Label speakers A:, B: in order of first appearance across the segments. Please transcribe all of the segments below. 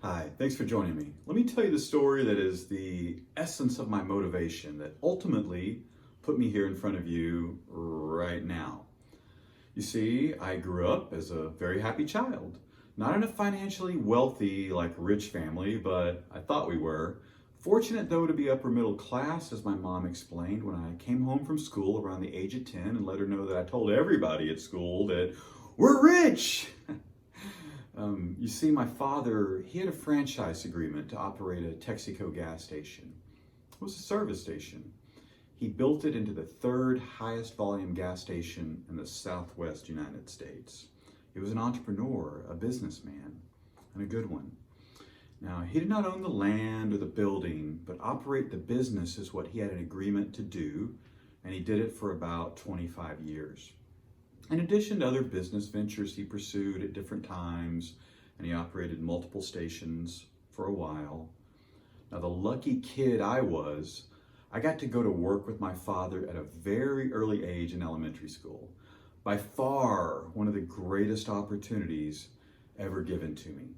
A: Hi, thanks for joining me. Let me tell you the story that is the essence of my motivation that ultimately put me here in front of you right now. You see, I grew up as a very happy child, not in a financially wealthy, like rich family, but I thought we were. Fortunate though to be upper middle class, as my mom explained when I came home from school around the age of 10 and let her know that I told everybody at school that we're rich. You see, my father, he had a franchise agreement to operate a Texaco gas station. It was a service station. He built it into the third highest volume gas station in the Southwest United States. He was an entrepreneur, a businessman, and a good one. Now, he did not own the land or the building, but operate the business is what he had an agreement to do, and he did it for about 25 years. In addition to other business ventures he pursued at different times, and he operated multiple stations for a while. Now, the lucky kid I was, I got to go to work with my father at a very early age in elementary school. By far, one of the greatest opportunities ever given to me,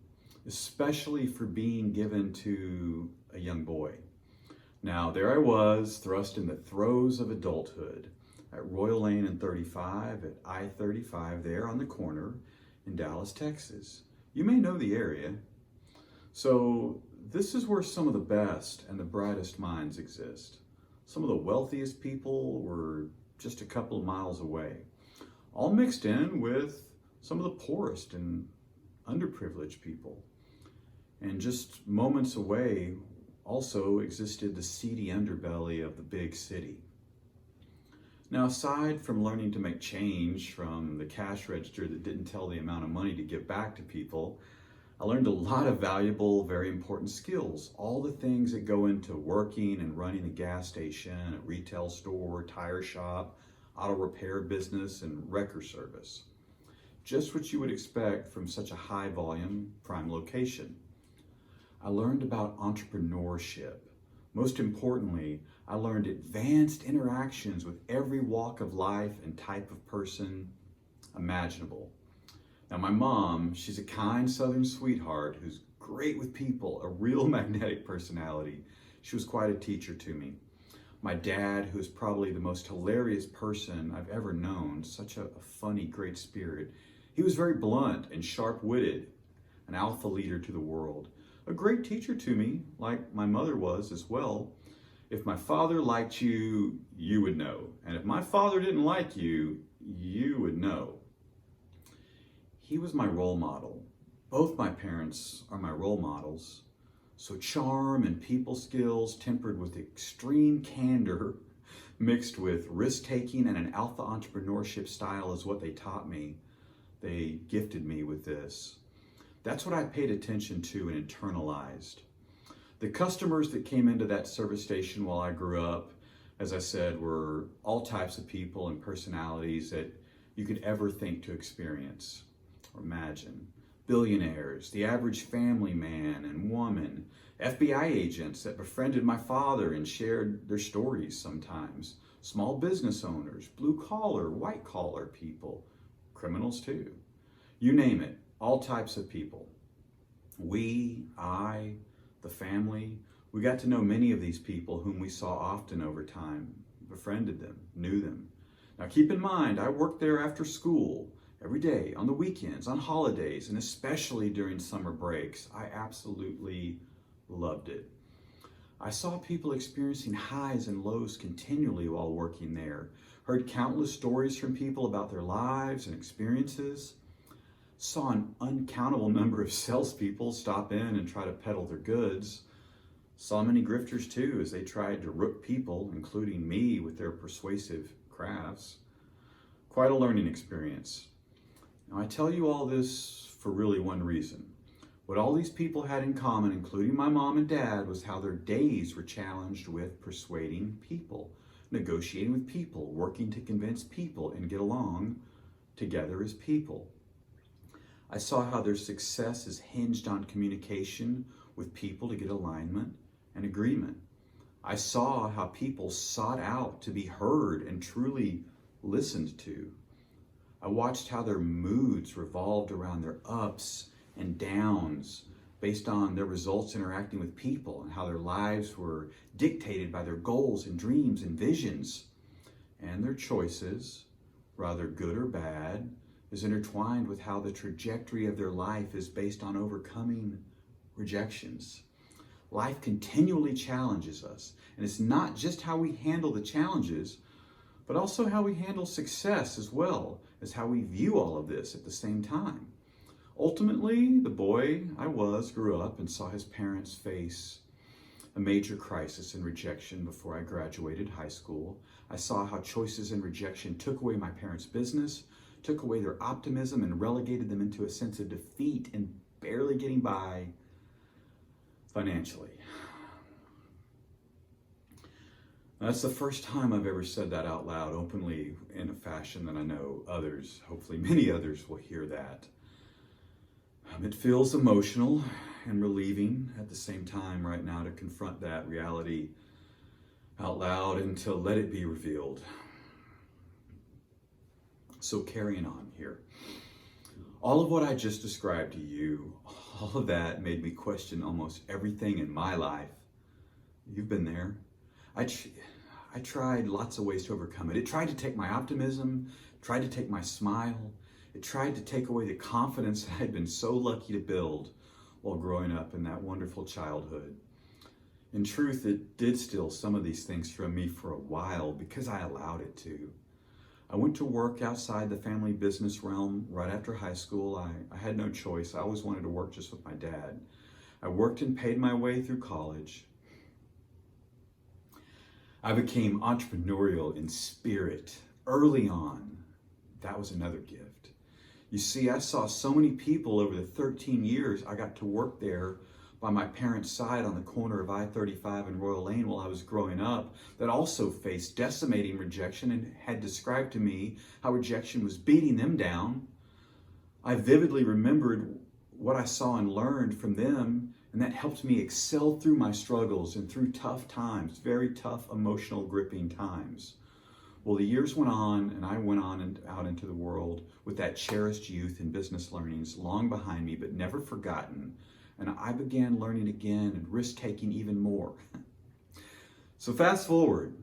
A: especially for being given to a young boy. Now, there I was, thrust in the throes of adulthood at Royal Lane and 35 at I-35 there on the corner in Dallas, Texas. You may know the area. So this is where some of the best and the brightest minds exist. Some of the wealthiest people were just a couple of miles away, all mixed in with some of the poorest and underprivileged people. And just moments away also existed the seedy underbelly of the big city. Now, aside from learning to make change from the cash register that didn't tell the amount of money to give back to people, I learned a lot of valuable, very important skills. All the things that go into working and running a gas station, a retail store, tire shop, auto repair business, and wrecker service. Just what you would expect from such a high volume, prime location. I learned about entrepreneurship. Most importantly, I learned advanced interactions with every walk of life and type of person imaginable. Now, my mom, she's a kind Southern sweetheart who's great with people, a real magnetic personality. She was quite a teacher to me. My dad, who is probably the most hilarious person I've ever known, such a funny, great spirit. He was very blunt and sharp-witted, an alpha leader to the world. A great teacher to me, like my mother was as well. If my father liked you, you would know. And if my father didn't like you, you would know. He was my role model. Both my parents are my role models. So charm and people skills tempered with extreme candor mixed with risk-taking and an alpha entrepreneurship style is what they taught me. They gifted me with this. That's what I paid attention to and internalized. The customers that came into that service station while I grew up, as I said, were all types of people and personalities that you could ever think to experience or imagine. Billionaires, the average family man and woman, FBI agents that befriended my father and shared their stories sometimes, small business owners, blue collar, white collar people, criminals too. You name it, all types of people. The family, we got to know many of these people whom we saw often over time, befriended them, knew them. Now keep in mind, I worked there after school, every day, on the weekends, on holidays, and especially during summer breaks. I absolutely loved it. I saw people experiencing highs and lows continually while working there, heard countless stories from people about their lives and experiences, saw an uncountable number of salespeople stop in and try to peddle their goods. Saw many grifters too as they tried to rook people, including me, with their persuasive crafts. Quite a learning experience. Now, I tell you all this for really one reason. What all these people had in common, including my mom and dad, was how their days were challenged with persuading people, negotiating with people, working to convince people and get along together as people. I saw how their success is hinged on communication with people to get alignment and agreement. I saw how people sought out to be heard and truly listened to. I watched how their moods revolved around their ups and downs, based on their results interacting with people and how their lives were dictated by their goals and dreams and visions. And their choices, rather good or bad, is intertwined with how the trajectory of their life is based on overcoming rejections. Life continually challenges us, and it's not just how we handle the challenges, but also how we handle success as well as how we view all of this at the same time. Ultimately, the boy I grew up and saw his parents face a major crisis in rejection before I graduated high school. I saw how choices and rejection took away my parents' business, took away their optimism, and relegated them into a sense of defeat and barely getting by financially. That's the first time I've ever said that out loud openly in a fashion that I know others, hopefully many others, will hear that. It feels emotional and relieving at the same time right now to confront that reality out loud and to let it be revealed. So carrying on here. All of what I just described to you, all of that made me question almost everything in my life. You've been there. I tried lots of ways to overcome it. It tried to take my optimism, tried to take my smile. It tried to take away the confidence that I'd been so lucky to build while growing up in that wonderful childhood. In truth, it did steal some of these things from me for a while because I allowed it to. I went to work outside the family business realm right after high school. I had no choice. I always wanted to work just with my dad. I worked and paid my way through college. I became entrepreneurial in spirit early on. That was another gift. You see, I saw so many people over the 13 years I got to work there by my parents' side on the corner of I-35 and Royal Lane while I was growing up that also faced decimating rejection and had described to me how rejection was beating them down. I vividly remembered what I saw and learned from them, and that helped me excel through my struggles and through tough times, very tough, emotional, gripping times. Well, the years went on, and I went on and out into the world with that cherished youth and business learnings long behind me, but never forgotten. And I began learning again and risk-taking even more. So fast forward,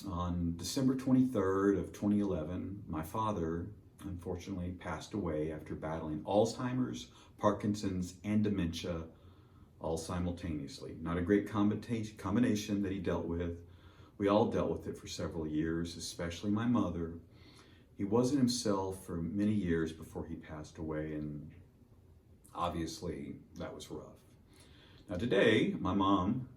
A: on December 23rd of 2011, my father unfortunately passed away after battling Alzheimer's, Parkinson's, and dementia all simultaneously. Not a great combination that he dealt with. We all dealt with it for several years, especially my mother. He wasn't himself for many years before he passed away, and obviously that was rough. Now today, my mom,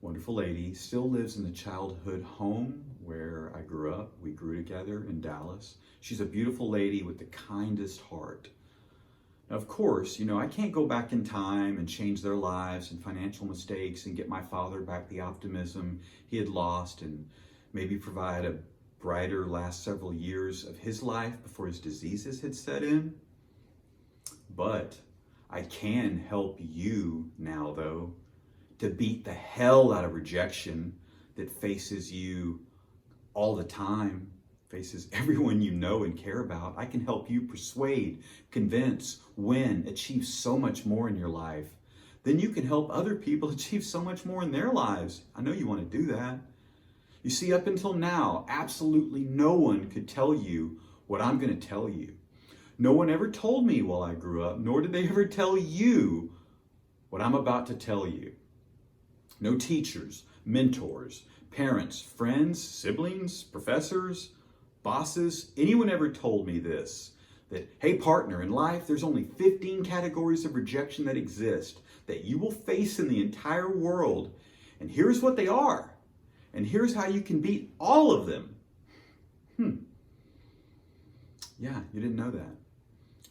A: wonderful lady, still lives in the childhood home where I grew up. We grew together in Dallas. She's a beautiful lady with the kindest heart. Now, of course, I can't go back in time and change their lives and financial mistakes and get my father back the optimism he had lost and maybe provide a brighter last several years of his life before his diseases had set in. But I can help you now, though, to beat the hell out of rejection that faces you all the time, faces everyone you know and care about. I can help you persuade, convince, win, achieve so much more in your life. Then you can help other people achieve so much more in their lives. I know you want to do that. You see, up until now, absolutely no one could tell you what I'm going to tell you. No one ever told me while I grew up, nor did they ever tell you what I'm about to tell you. No teachers, mentors, parents, friends, siblings, professors, bosses, anyone ever told me this, that, hey partner, in life there's only 15 categories of rejection that exist, that you will face in the entire world, and here's what they are, and here's how you can beat all of them. Yeah, you didn't know that.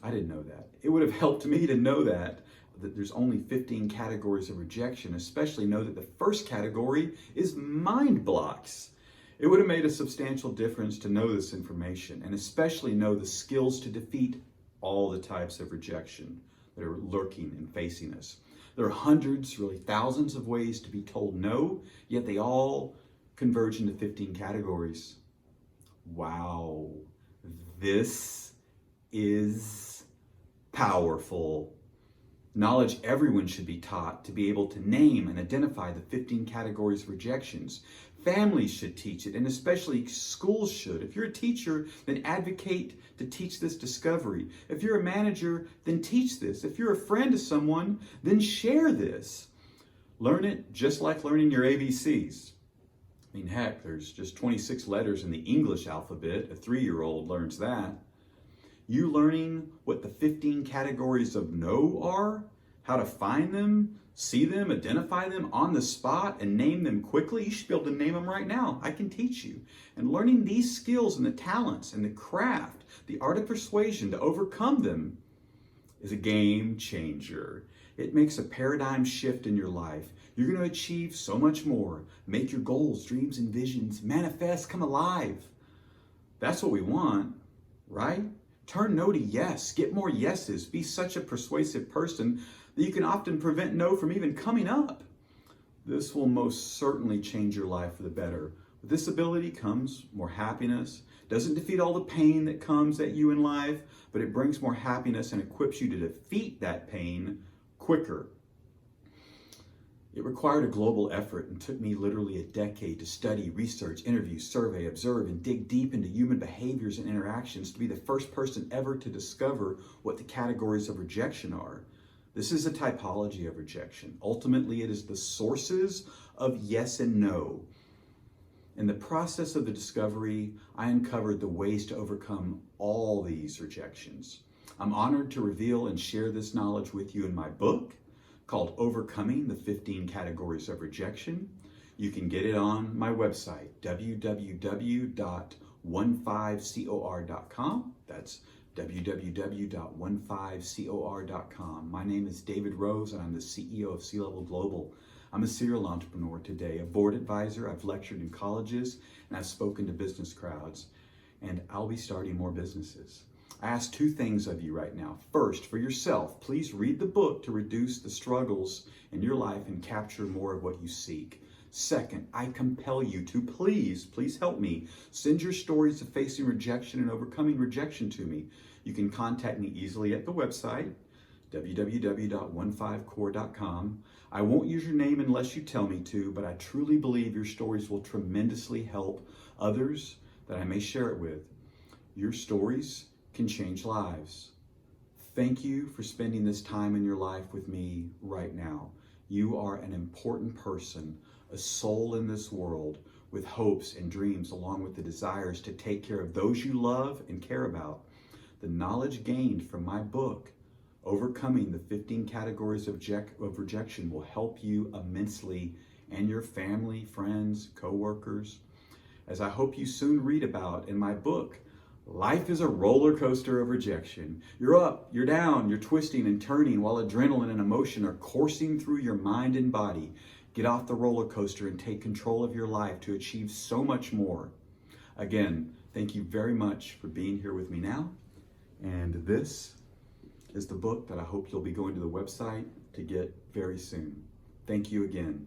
A: I didn't know that. It would have helped me to know that there's only 15 categories of rejection, especially know that the first category is mind blocks. It would have made a substantial difference to know this information, and especially know the skills to defeat all the types of rejection that are lurking and facing us. There are hundreds, really thousands of ways to be told no, yet they all converge into 15 categories. Wow, this is powerful. Knowledge everyone should be taught to be able to name and identify the 15 categories of rejections. Families should teach it, and especially schools should. If you're a teacher, then advocate to teach this discovery. If you're a manager, then teach this. If you're a friend to someone, then share this. Learn it just like learning your ABCs. I mean, heck, there's just 26 letters in the English alphabet. A 3-year-old learns that. You learning what the 15 categories of no are, how to find them, see them, identify them on the spot, and name them quickly. You should be able to name them right now. I can teach you. And learning these skills and the talents and the craft, the art of persuasion to overcome them is a game changer. It makes a paradigm shift in your life. You're going to achieve so much more. Make your goals, dreams, and visions manifest, come alive. That's what we want, right? Turn no to yes. Get more yeses. Be such a persuasive person that you can often prevent no from even coming up. This will most certainly change your life for the better. With this ability comes more happiness. Doesn't defeat all the pain that comes at you in life, but it brings more happiness and equips you to defeat that pain quicker. It required a global effort and took me literally a decade to study, research, interview, survey, observe, and dig deep into human behaviors and interactions to be the first person ever to discover what the categories of rejection are. This is a typology of rejection. Ultimately, it is the sources of yes and no. In the process of the discovery, I uncovered the ways to overcome all these rejections. I'm honored to reveal and share this knowledge with you in my book, called Overcoming the 15 Categories of Rejection. You can get it on my website, www.15cor.com. That's www.15cor.com. My name is David Rose, and I'm the CEO of C-Level Global. I'm a serial entrepreneur today, a board advisor. I've lectured in colleges, and I've spoken to business crowds, and I'll be starting more businesses. I ask two things of you right now. First, for yourself, please read the book to reduce the struggles in your life and capture more of what you seek. Second, I compel you to please help me. Send your stories of facing rejection and overcoming rejection to me. You can contact me easily at the website, www.15cor.com. I won't use your name unless you tell me to, but I truly believe your stories will tremendously help others that I may share it with. Your stories can change lives. Thank you for spending this time in your life with me right now. You are an important person, a soul in this world with hopes and dreams, along with the desires to take care of those you love and care about. The knowledge gained from my book, Overcoming the 15 Categories of Rejection, will help you immensely, and your family, friends, co-workers, as I hope you soon read about in my book. Life is a roller coaster of rejection. You're up, you're down, you're twisting and turning while adrenaline and emotion are coursing through your mind and body. Get off the roller coaster and take control of your life to achieve so much more. Again, thank you very much for being here with me now. And this is the book that I hope you'll be going to the website to get very soon. Thank you again.